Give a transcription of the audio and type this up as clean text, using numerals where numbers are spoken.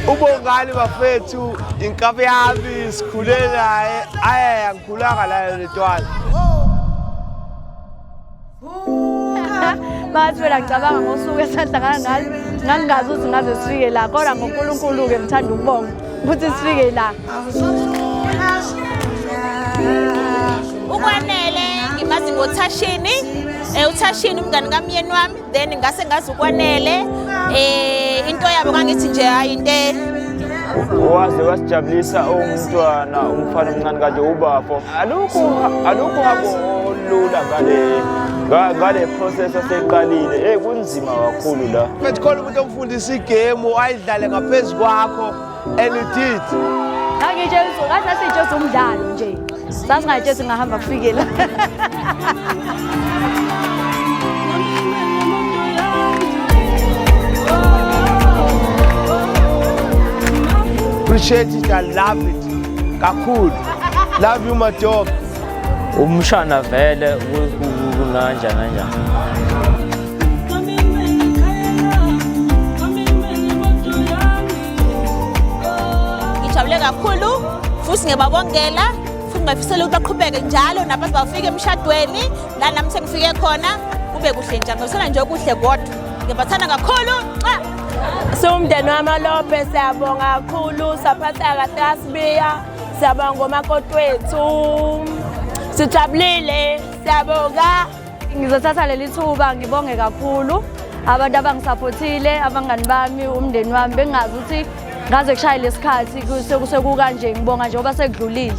Ubongani bafethu inkabi yami sikhule naye angikhulanga naye letwana. Bathi phela ngicabanga ngosuku esahlangana ngalo ngangazi ukuthi ngaze sifike la kodwa ngoNkulunkulu ke ngithanda ukubonga ukuthi sifike la. Ukwanele ngimazi ngoThashini uThashini umngani kamyeni wami then ngase ngazi ukwanele into yabo ngangithi nje hayi into Waze wasijabulisa umntwana umfana omncane kade ubafo. Alukho abolula ngale process aseqalile. Kunzima kakhulu la. Manje khona umuntu omfundisa igame ayidlale ngaphezulu kwakho and you did. Ngangitshela ngathi asitshela umdlalo nje. Sasingayitshela ngahamba kufike la. Appreciate it, I love it. Kakhulu. Love you my dog. Umshana vele kunanja nanja. Ngijabule kakhulu futhi ngiyababongela futhi ngifisela ukuthi baqhubeke njalo nabantu bafike emshadweni la nami sengifike khona kube kuhle njalo ngifisela nje okuhle kodwa ngibathanda kakhulu. Sumndeni wamaLophe siyabonga kakhulu saphatha kahle asibiya siyabonga umakoti wethu sijabulile siyabonga. Ngizothatha leli thuba ngibonge kakhulu abantu abangisupportile abangani bami umndeni wami bengazi ukuthi ngaze kushaya lesikhathi kusekuka nje ngibonga nje ngoba sekudlulile.